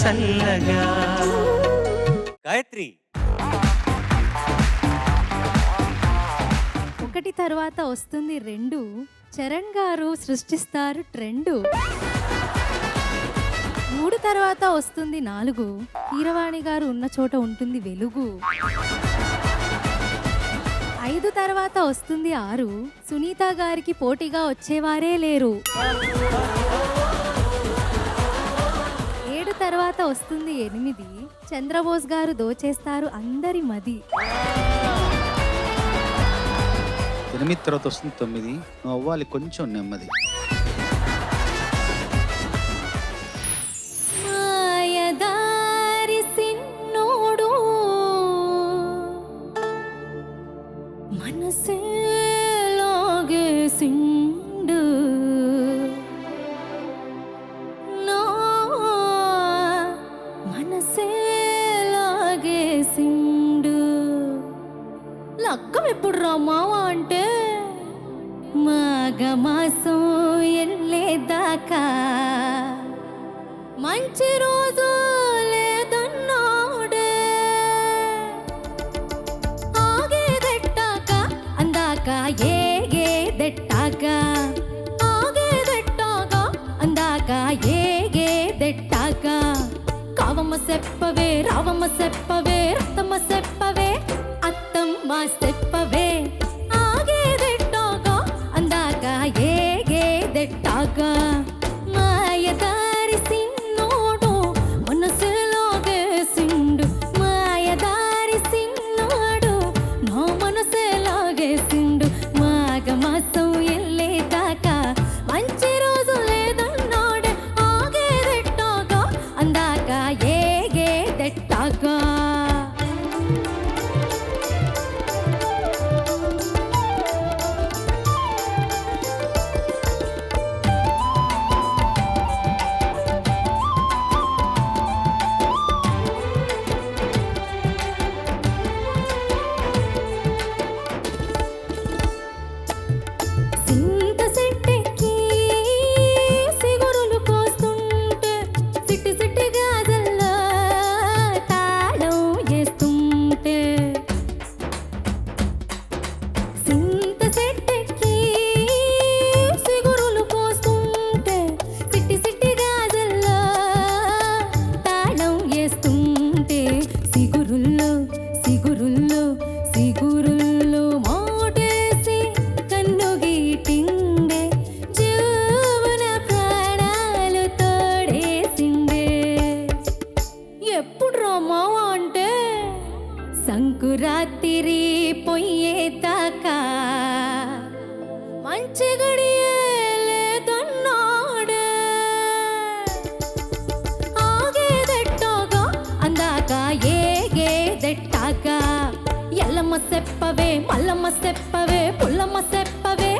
చల్లగా. గాయత్రి ఒకటి తర్వాత వస్తుంది 2. చరణ్ గారు సృష్టిస్తారు ట్రెండు. 3 తర్వాత వస్తుంది 4. కీరవాణి గారు ఉన్న చోట ఉంటుంది వెలుగు. 5 తర్వాత వస్తుంది 6. సునీత గారికి పోటీగా వచ్చేవారే లేరు. 7 తర్వాత వస్తుంది 8. చంద్రబోస్ గారు దోచేస్తారు అందరి మది. 8 తర్వాత వస్తుంది 9. నువ్వు అవ్వాలి కొంచెం నెమ్మది. మాయదారి సిన్నోడు మనసే లాగేసిండు, నా మనసే లాగేసిండు. లక్కం ఎప్పుడు రా మావా అంటే మాఘమాసం ఎల్లేదాకా మంచి రోజు లేదన్నాడే. ఆగేదెట్టాక అందాక ఏగేదెట్టాక, ఆగేదెట్టాక అందాక ఏగేదెట్టాక. కావమ్మ సెప్పవే రావమ్మ సెప్పవే రత్తమ్మ సెప్పవే అత్తమ్మ సెప్పవే. ఆగేదెట్టాక అందాక ఏగేదెట్టాక. మాయదారి సిన్నోడు మనసులాగేసిండు, మాయదారి సిన్నోడు నా మనసులాగేసిండు. మాఘమాసం ఎల్లేదాకా మంచి రోజు లేదన్నాడే. ఆగేదెట్టాక అందాక ఏగేదెట్టాక. సింత సెట్టెక్కి సిగురులు కోస్తుంటే సిట్టి సిట్టి గాజల్లో తాళం వేస్తుంటే. సింత సెట్టెక్కి సిగురులు కోస్తుంటే సిట్టి సిట్టి గాజల్లో తాళం వేస్తుంటే. సిగురుల్లో సిగురుల్లో సిగురుల్లో మోటేసి కన్ను గీటిండే, జీవన ప్రాణాలు తోడేసిండే. ఎప్పుడు రామావా అంటే సంకురాత్రి పొయ్యేదాకా మంచి గడియే లేదన్నాడే. ఆగేదెట్టాక అందాక ఏగేదెట్టాక. ఎల్లమ్మ సెప్పవే మల్లమ్మ సెప్పవే పుల్లమ్మ సెప్పవే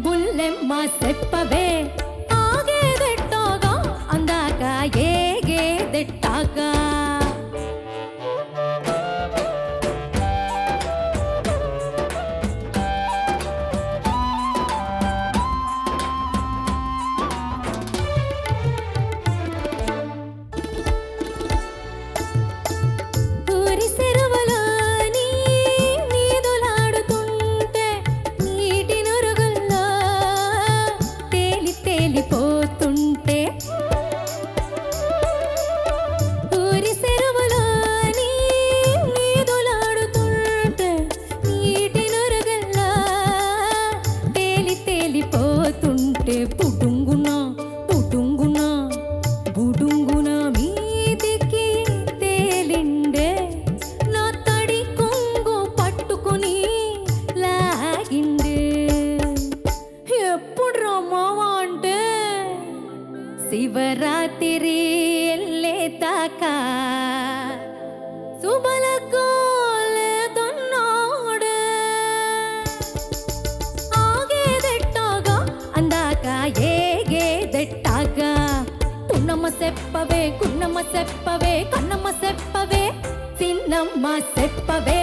బుల్లెమ్మ సెప్పవే. ఆగేదెట్టాక అందాక ఏగేదెట్టాక. ఊరి సెరువులోని నీదులాడుతుంటే నీటి నురుగుల్లో తేలి తేలిపోతుంటే. ఊరి సెరువులోని నీదులాడుతుంటే నీటి నురుగుల్లో తేలి తేలిపోతుంటే. పుటుంగున పుటుంగున బుడుంగున మీదికి తేలిండే, నా తడి కొంగు పట్టుకుని లాగిండే. ఎప్పుడు రమ్మావా అంటే శివరాత్రి ఎల్లేదాకా శుభలకో లేదన్నాడే. ఆగేదెట్టాక అందాక ఏగేదెట్టాక. పున్నమ్మ సెప్పవే గున్నమ్మ సెప్పవే కన్నమ్మ సెప్పవే చిన్నమ్మ సెప్పవే.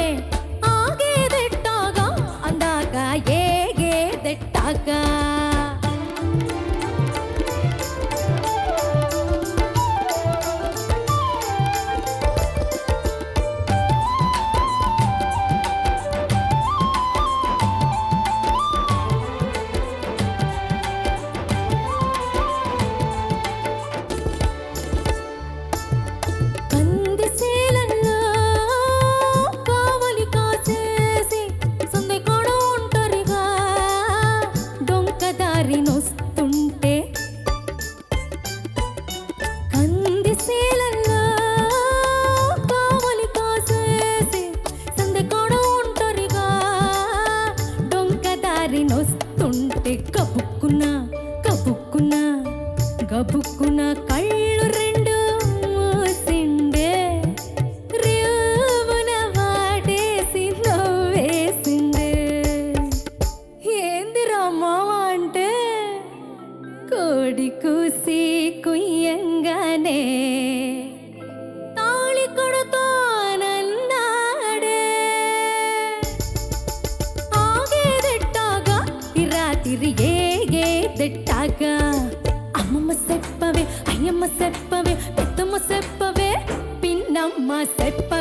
ఆగేదెట్టాక అందాక ఏగేదెట్టాక.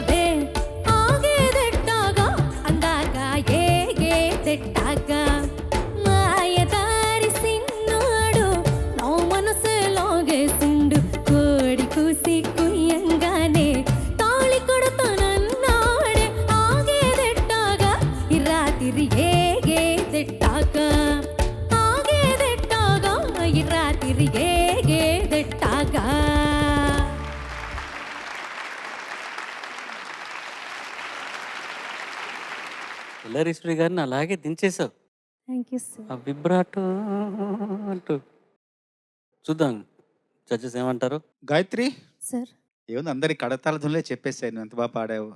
ఉన్నదే ఆగేదెట్టాగా అందాక ఏగేదెట్టాగా మాయదారి సిన్నాడు నా మనసు లాగేసిండు కోడి కూసి కుయ్యంగానే తాళి కొడతానన్నాడే ఆగేదెట్టాగా ఈ రాత్రి ఏగేదెట్టాగా ఆగేదెట్టాగా ఈ రాత్రి ఏగేదెట్టాగా. ఎల్లారీశ్వరి గారిని అలాగే దించేశావు థ్యాంక్ యూ సార్. ఆ విబ్రాటో అంటూ. చూద్దాం జడ్జెస్ ఏమంటారు. గాయత్రి సార్ ఏముంది, అందరి కడతాల ధులే చెప్పేశాను నువ్వు ఎంత బాగా పాడావు.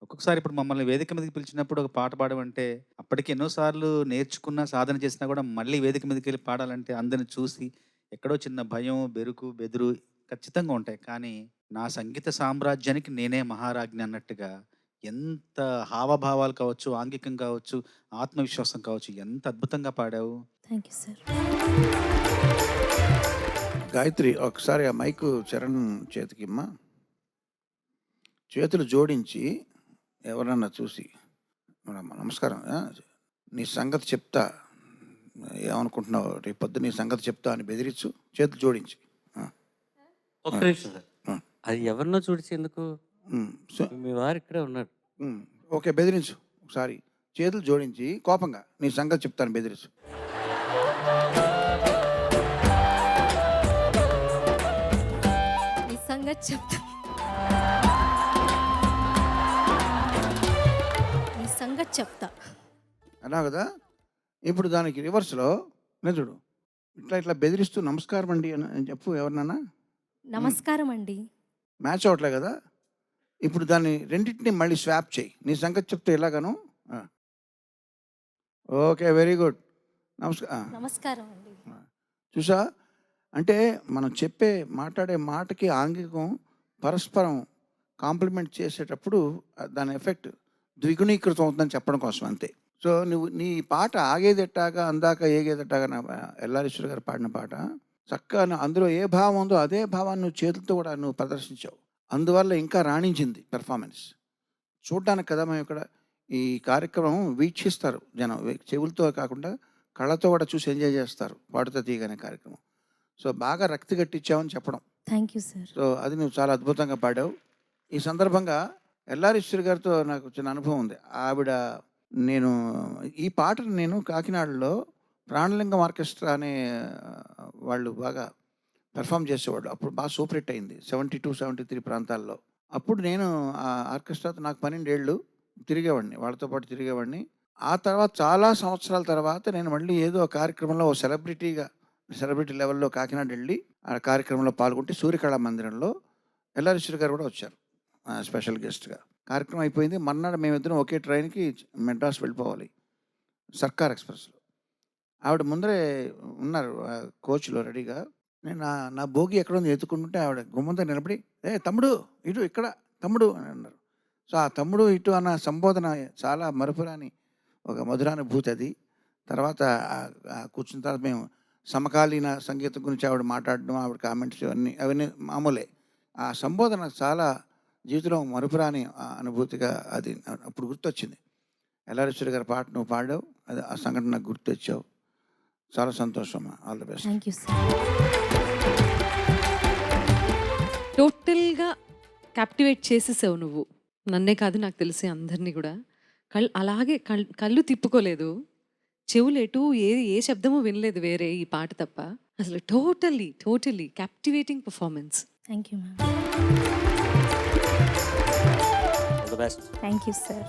ఒక్కొక్కసారి ఇప్పుడు మమ్మల్ని వేదిక మీదకి పిలిచినప్పుడు ఒక పాట పాడమంటే అప్పటికి ఎన్నోసార్లు నేర్చుకున్నా సాధన చేసినా కూడా మళ్ళీ వేదిక మీదకి వెళ్ళి పాడాలంటే అందరిని చూసి ఎక్కడో చిన్న భయం, బెరుకు, బెదురు ఖచ్చితంగా ఉంటాయి. కానీ నా సంగీత సామ్రాజ్యానికి నేనే మహారాజ్ఞి అన్నట్టుగా ఎంత హావభావాలు కావచ్చు, ఆంగికం కావచ్చు, ఆత్మవిశ్వాసం కావచ్చు, ఎంత అద్భుతంగా పాడావు. Thank you sir. గాయత్రి ఒకసారి ఆ మైకు చరణ్ చేతికిమ్మా. చేతులు జోడించి ఎవరన్నా చూసి నమస్కారం, నీ సంగతి చెప్తా, ఏమనుకుంటున్నావు, రేపు పొద్దు నీ సంగతి చెప్తా అని బెదిరించు, చేతులు జోడించి. ఒక్క నిమిషం సార్, అది ఎవరినో చూడిచి ఎందుకు, మీ వారు ఇక్కడే ఉన్నారు. ఓకే, బెదిరించు ఒకసారి, చేతులు జోడించి కోపంగా నీ సంగతి చెప్తాను బెదిరించు. ఈ సంగతి చెప్తా, ఈ సంగతి చెప్తా అన్నా కదా. ఇప్పుడు దానికి రివర్స్లో చూడు, ఇట్లా ఇట్లా బెదిరిస్తూ నమస్కారం అండి అని చెప్పు ఎవరినన్నా. నమస్కారం అండి. మ్యాచ్ అవట్లే కదా. ఇప్పుడు దాన్ని రెండింటిని మళ్ళీ స్వాప్ చేయి, నీ సంగతి చెప్తే ఎలాగాను. ఓకే, వెరీ గుడ్, నమస్కారం అండి. చూసా, అంటే మనం మాట్లాడే మాటకి ఆంగికం పరస్పరం కాంప్లిమెంట్ చేసేటప్పుడు దాని ఎఫెక్ట్ ద్విగుణీకృతం అవుతుందని చెప్పడం కోసం అంతే. సో నువ్వు నీ పాట ఆగేదెట్టాగా అందాక ఏగేదెట్టాగా ఎల్లారీశ్వరి గారు పాడిన పాట చక్కగా అందులో ఏ భావం ఉందో అదే భావాన్ని నువ్వు చేతులతో కూడా నువ్వు ప్రదర్శించావు. అందువల్ల ఇంకా రాణించింది పెర్ఫార్మెన్స్. చూడ్డానికి కదా మేము ఇక్కడ ఈ కార్యక్రమం వీక్షిస్తారు జనం, చెవులతో కాకుండా కళ్ళతో కూడా చూసి ఎంజాయ్ చేస్తారు పాడుతా తీయగానే కార్యక్రమం. సో బాగా రక్తి కట్టించావని చెప్పడం. Thank you sir. సో అది నువ్వు చాలా అద్భుతంగా పాడావు. ఈ సందర్భంగా ఎల్లారీశ్వరి గారితో నాకు చిన్న అనుభవం ఉంది. ఈ పాటను నేను కాకినాడలో ప్రాణలింగం ఆర్కెస్ట్రా అనే వాళ్ళు బాగా పెర్ఫామ్ చేసేవాళ్ళు. అప్పుడు బాగా సూపర్ హిట్ అయింది 72, 73 ప్రాంతాల్లో. అప్పుడు నేను ఆ ఆర్కెస్ట్రాతో నాకు 12 ఏళ్ళు తిరిగేవాడిని, వాళ్ళతో పాటు తిరిగేవాడిని. ఆ తర్వాత చాలా సంవత్సరాల తర్వాత నేను మళ్ళీ ఏదో కార్యక్రమంలో సెలబ్రిటీ లెవెల్లో కాకినాడ వెళ్ళి ఆ కార్యక్రమంలో పాల్గొంటే సూర్యకళా మందిరంలో ఎల్లారీశ్వరి గారు కూడా వచ్చారు స్పెషల్ గెస్ట్గా. కార్యక్రమం అయిపోయింది. మర్నాడు మేమిద్దరం ఒకే ట్రైన్కి మెడ్రాస్ వెళ్ళిపోవాలి సర్కార్ ఎక్స్ప్రెస్లో. ఆవిడ ముందరే ఉన్నారు కోచ్లో రెడీగా. నేను నా భోగి ఎక్కడ ఉంది ఎత్తుకుంటుంటే ఆవిడ గుమ్మంతో నిలబడి, తమ్ముడు ఇటు, ఇక్కడ తమ్ముడు అని అన్నారు. సో ఆ తమ్ముడు ఇటు అన్న సంబోధన చాలా మరుపురాని ఒక మధురానుభూతి అది. తర్వాత కూర్చున్న తర్వాత మేము సమకాలీన సంగీతం గురించి ఆవిడ మాట్లాడడం, ఆవిడ కామెంట్స్ అవన్నీ మామూలే. ఆ సంబోధన చాలా జీవితంలో మరుపురాని అనుభూతిగా అది అప్పుడు గుర్తొచ్చింది. ఎల్లారీశ్వరి గారి పాట నువ్వు పాడావు, అది ఆ సంఘటన నాకు గుర్తొచ్చావు. చాలా సంతోషం. All the best. Thank you sir. టోటల్గా క్యాప్టివేట్ చేసేసావు నువ్వు, నన్నే కాదు నాకు తెలిసి అందరినీ కూడా. అలాగే కళ్ళు తిప్పుకోలేదు, చెవులు ఎటు ఏ శబ్దము వినలేదు వేరే ఈ పాట తప్ప. అసలు totally captivating performance. Thank you ma'am. All the best. Thank you sir.